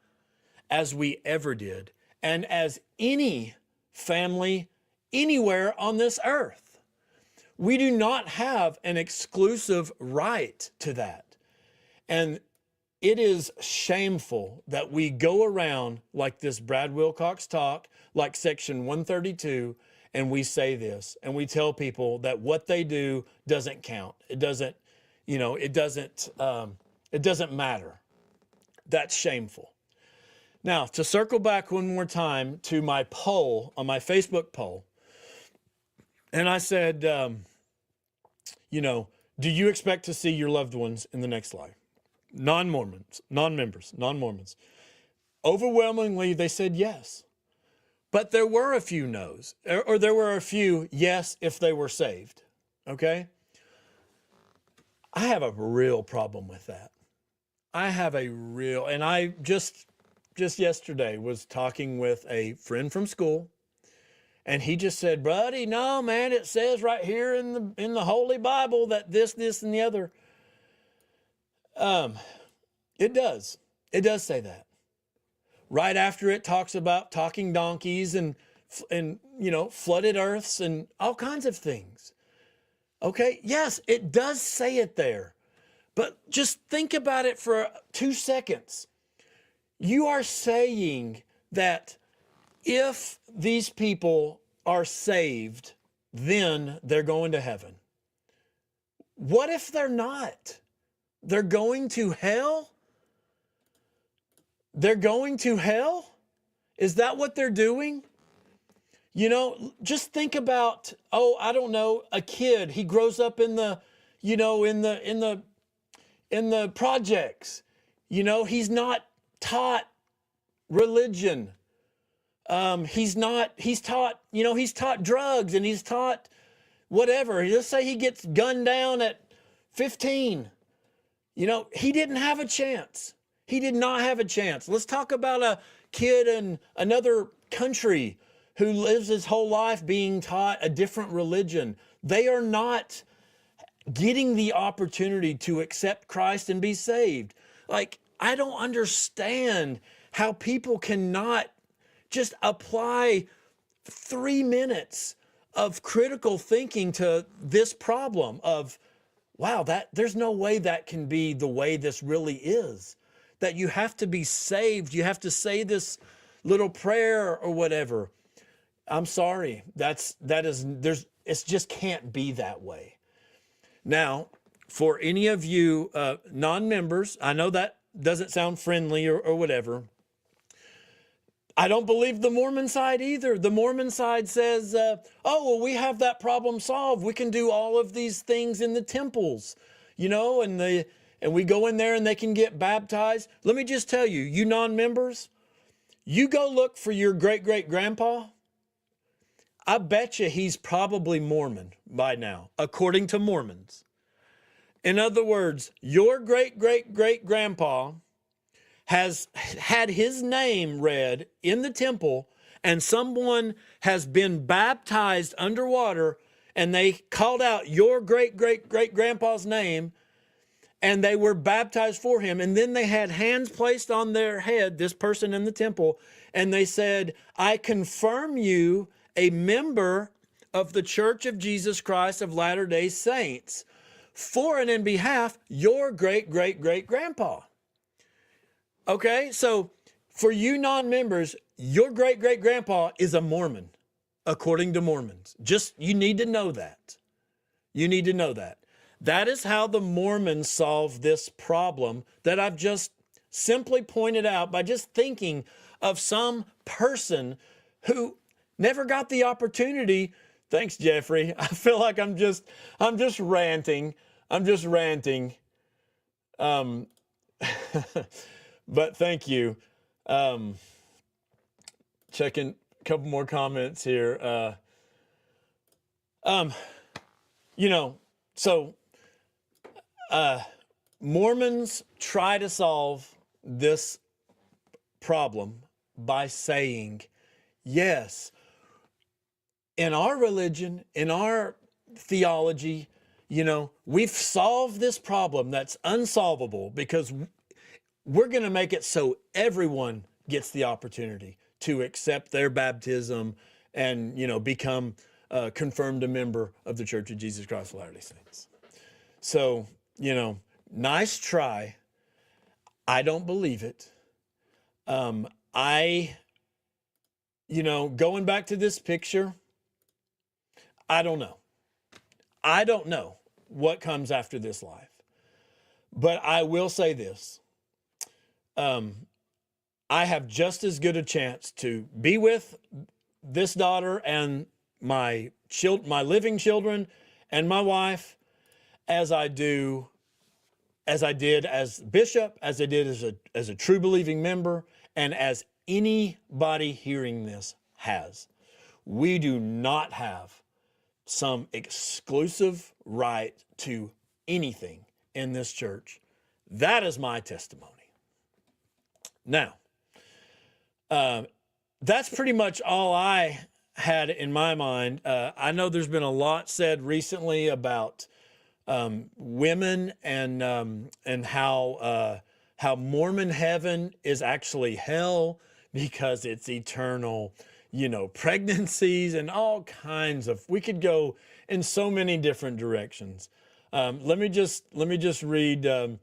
as we ever did, and as any family anywhere on this earth. We do not have an exclusive right to that. And it is shameful that we go around like this Brad Wilcox talk, like section 132, and we say this, and we tell people that what they do doesn't count. It doesn't, you know, it doesn't matter. That's shameful. Now, to circle back one more time to my poll, on my Facebook poll, and I said, you know, do you expect to see your loved ones in the next life? Non-Mormons, non-members, non-Mormons. Overwhelmingly, they said yes. But there were a few no's, or there were a few yes if they were saved, okay? I have a real problem with that. And I just yesterday was talking with a friend from school, and he just said, buddy, no, man, it says right here in the Holy Bible that this, and the other. It does say that. Right after it talks about talking donkeys and flooded earths and all kinds of things. Okay, yes, it does say it there. But just think about it for 2 seconds. You are saying that if these people are saved, then they're going to heaven. What if they're not? They're going to hell? They're going to hell? Is that what they're doing? You know, just think about, I don't know, a kid. He grows up in the, in the projects. He's not taught religion. He's taught drugs, and he's taught whatever. Let's say he gets gunned down at 15. He didn't have a chance. He did not have a chance. Let's talk about a kid in another country who lives his whole life being taught a different religion. They are not getting the opportunity to accept Christ and be saved. Like, I don't understand how people cannot just apply 3 minutes of critical thinking to this problem of, wow, there's no way that can be the way this really is. That you have to be saved. You have to say this little prayer or whatever. I'm sorry. It just can't be that way. Now, for any of you non-members, I know that doesn't sound friendly or whatever. I don't believe the Mormon side either. The Mormon side says, we have that problem solved. We can do all of these things in the temples, and we go in there and they can get baptized. Let me just tell you, you non-members, you go look for your great-great-grandpa. I bet you he's probably Mormon by now, according to Mormons. In other words, your great-great-great-grandpa has had his name read in the temple, and someone has been baptized underwater, and they called out your great-great-great-grandpa's name, and they were baptized for him. And then they had hands placed on their head, this person in the temple, and they said, I confirm you a member of the Church of Jesus Christ of Latter-day Saints for and in behalf your great-great-great-grandpa. Okay, so for you non-members, your great-great-grandpa is a Mormon, according to Mormons. You need to know that. You need to know that. That is how the Mormons solve this problem that I've just simply pointed out by just thinking of some person who never got the opportunity. Thanks, Jeffrey. I feel like I'm just ranting. I'm just ranting. But thank you. Checking a couple more comments here. Mormons try to solve this problem by saying, yes, in our religion, in our theology, we've solved this problem that's unsolvable because we're going to make it so everyone gets the opportunity to accept their baptism and, become confirmed a member of the Church of Jesus Christ of Latter-day Saints. So, nice try. I don't believe it. Going back to this picture, I don't know. I don't know what comes after this life. But I will say this. I have just as good a chance to be with this daughter and my living children and my wife as I did as bishop, as I did as a true believing member, and as anybody hearing this has. We do not have some exclusive right to anything in this church. That is my testimony. Now, that's pretty much all I had in my mind. I know there's been a lot said recently about women and how Mormon heaven is actually hell because it's eternal, pregnancies and all kinds of, we could go in so many different directions. Let me just read a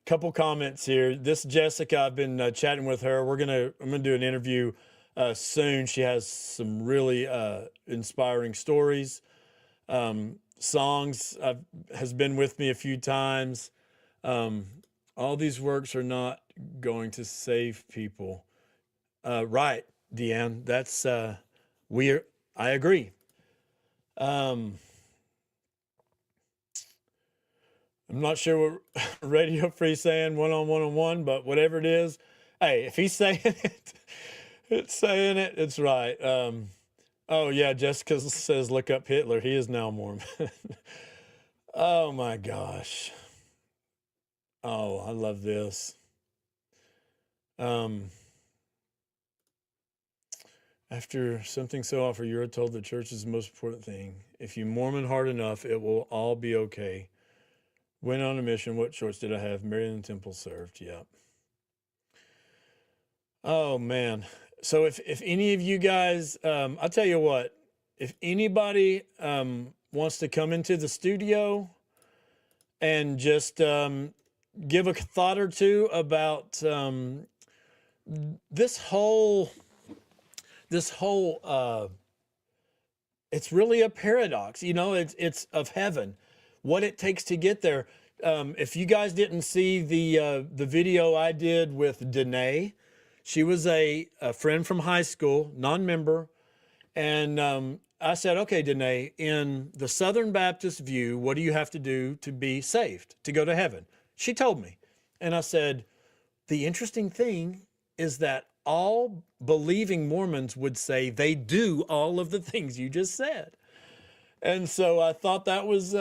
couple comments here. This Jessica, I've been chatting with her. I'm gonna do an interview soon. She has some really inspiring stories. Songs has been with me a few times. All these works are not going to save people. Right, Deanne. That's I agree. I'm not sure what Radio Free saying one on one, but whatever it is, hey, if he's saying it, it's right. Oh yeah, Jessica says look up Hitler. He is now Mormon. Oh my gosh. Oh, I love this. After something so awful, you're told the church is the most important thing. If you Mormon hard enough, it will all be okay. Went on a mission. What choice did I have? Married in the temple, served. Yep. Oh man. So if any of you guys, I'll tell you what, if anybody wants to come into the studio and just give a thought or two about this whole it's really a paradox, it's of heaven, what it takes to get there. If you guys didn't see the video I did with Danae, she was a friend from high school, non-member, and I said, okay, Danae, in the Southern Baptist view, what do you have to do to be saved, to go to heaven? She told me, and I said, the interesting thing is that all believing Mormons would say they do all of the things you just said. And so I thought that was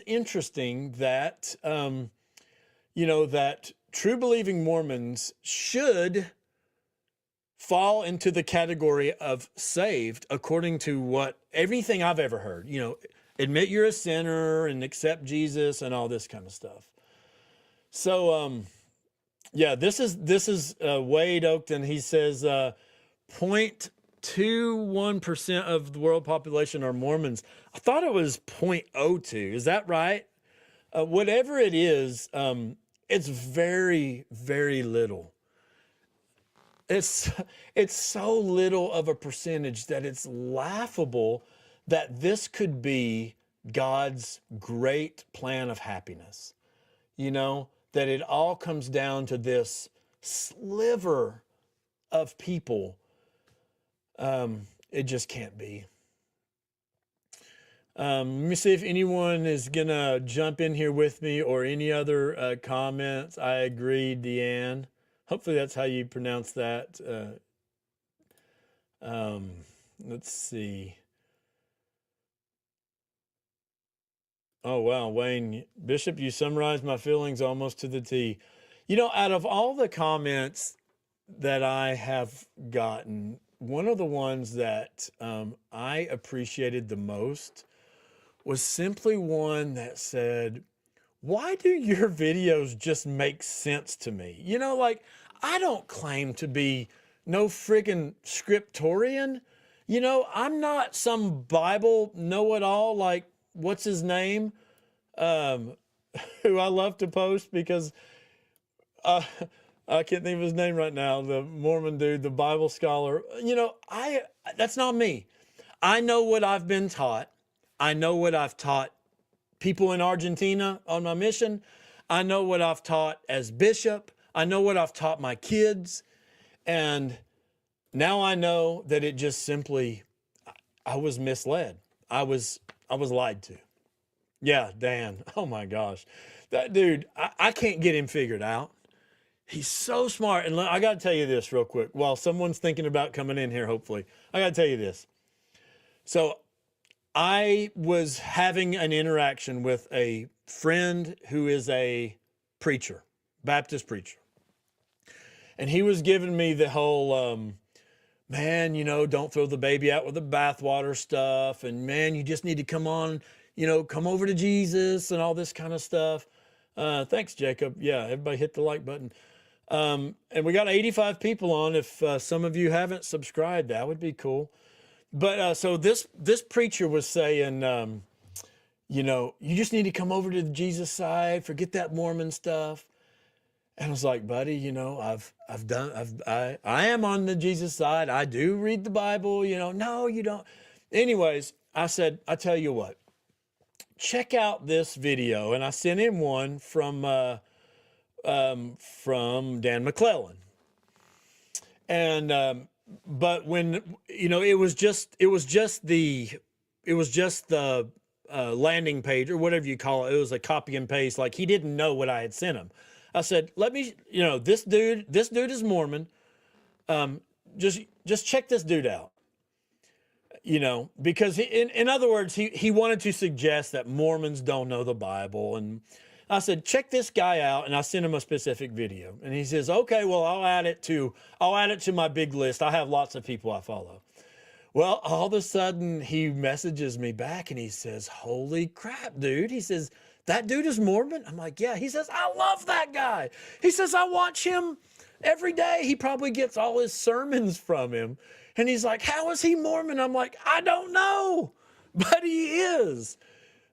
interesting that, that true believing Mormons should fall into the category of saved according to what everything I've ever heard, admit you're a sinner and accept Jesus and all this kind of stuff. So, yeah, this is Wade Oakton. He says 0.21% of the world population are Mormons. I thought it was 0.02. Is that right? Whatever it is, it's very, very little. It's so little of a percentage that it's laughable that this could be God's great plan of happiness. That it all comes down to this sliver of people. It just can't be. Let me see if anyone is going to jump in here with me or any other comments. I agree, Deanne. Hopefully that's how you pronounce that. Let's see. Oh, wow, Wayne. Bishop, you summarized my feelings almost to the T. Out of all the comments that I have gotten, one of the ones that I appreciated the most was simply one that said, why do your videos just make sense to me? I don't claim to be no friggin' scriptorian. I'm not some Bible know-it-all like, what's his name? Who I love to post because I can't think of his name right now. The Mormon dude, the Bible scholar. That's not me. I know what I've been taught. I know what I've taught people in Argentina on my mission. I know what I've taught as bishop. I know what I've taught my kids. And now I know that it just simply, I was misled. I was lied to. Yeah, Dan. Oh my gosh. That dude, I can't get him figured out. He's so smart. And I got to tell you this real quick while someone's thinking about coming in here, hopefully. I got to tell you this. So I was having an interaction with a friend who is a preacher, Baptist preacher. And he was giving me the whole, man, don't throw the baby out with the bathwater stuff. And man, you just need to come over to Jesus and all this kind of stuff. Thanks, Jacob. Yeah, everybody hit the like button. And we got 85 people on. If some of you haven't subscribed, that would be cool. But so this preacher was saying, you know, you just need to come over to the Jesus side, forget that Mormon stuff. And I was like, buddy, you know, I am on the Jesus side. I do read the Bible, you know. No, you don't. Anyways, I said, I tell you what, check out this video. And I sent him one from Dan McClellan. And, but when, you know, it was just the landing page or whatever you call it. It was a copy and paste. Like he didn't know what I had sent him. I said, let me, you know, this dude is Mormon. Just check this dude out, you know, because in other words, he wanted to suggest that Mormons don't know the Bible. And I said, check this guy out. And I sent him a specific video and he says, okay, well, I'll add it to my big list. I have lots of people I follow. Well, all of a sudden he messages me back and he says, holy crap, dude. He says, that dude is Mormon? I'm like, yeah. He says, I love that guy. He says, I watch him every day. He probably gets all his sermons from him. And he's like, how is he Mormon? I'm like, I don't know, but he is.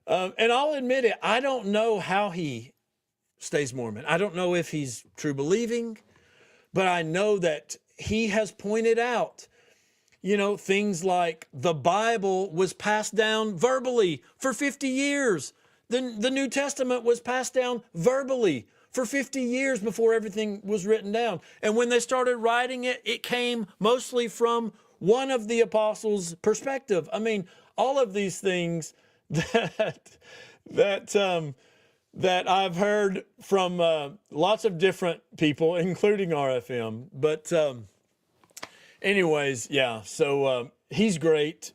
And I'll admit it, I don't know how he stays Mormon. I don't know if he's true believing, but I know that he has pointed out, you know, things like the Bible was passed down verbally for 50 years. The New Testament was passed down verbally for 50 years before everything was written down. And when they started writing it, it came mostly from one of the apostles' perspective. I mean, all of these things that I've heard from lots of different people, including RFM. But anyways, yeah, so he's great.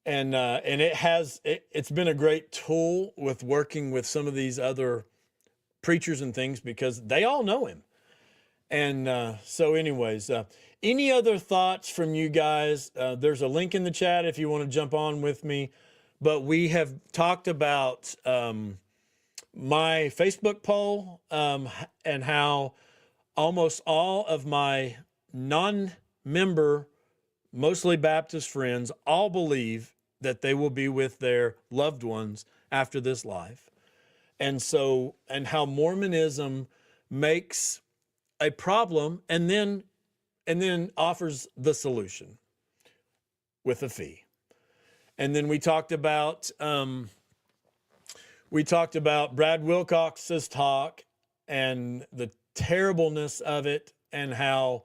And it's been a great tool with working with some of these other preachers and things because they all know him. And so anyways, any other thoughts from you guys? There's a link in the chat if you want to jump on with me. But we have talked about my Facebook poll and how almost all of my non-member, mostly Baptist friends, all believe that they will be with their loved ones after this life. And so, and how Mormonism makes a problem and then offers the solution with a fee. And then we talked about Brad Wilcox's talk and the terribleness of it, and how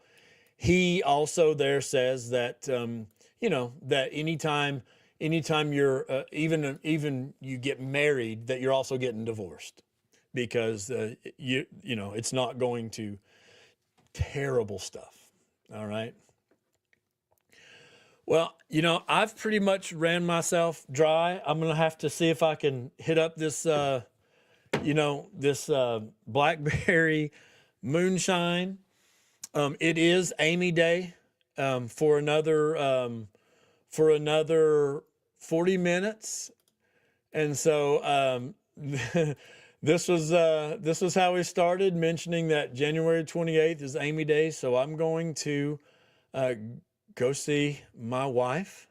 he also there says that you know, that anytime you're even you get married, that you're also getting divorced because you know, it's not going to terrible stuff. All right. Well, you know, I've pretty much ran myself dry. I'm going to have to see if I can hit up this, you know, this blackberry moonshine. It is Amy Day for another 40 minutes. And so this was how we started, mentioning that January 28th is Amy Day. So I'm going to go see my wife.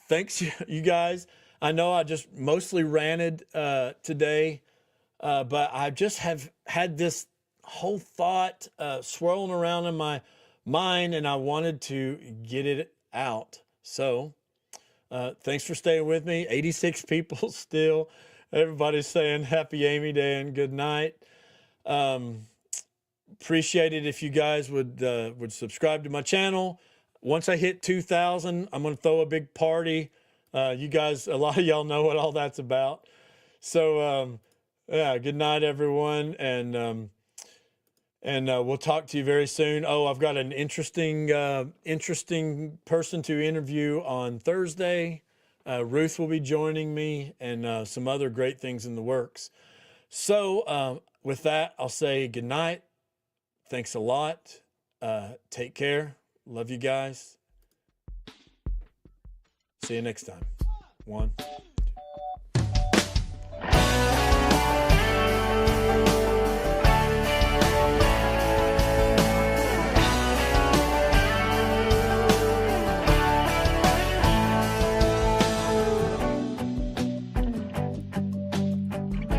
Thanks, you guys. I know I just mostly ranted today, but I just have had this whole thought swirling around in my mind, and I wanted to get it out. So thanks for staying with me. 86 people still. Everybody's saying happy Amy Day and good night. Appreciate it if you guys would subscribe to my channel. Once I hit 2,000, I'm going to throw a big party. You guys, a lot of y'all know what all that's about. So, yeah, good night, everyone. And we'll talk to you very soon. Oh, I've got an interesting person to interview on Thursday. Ruth will be joining me, and some other great things in the works. So, with that, I'll say good night. Thanks a lot. Take care. Love you guys. See you next time. 1.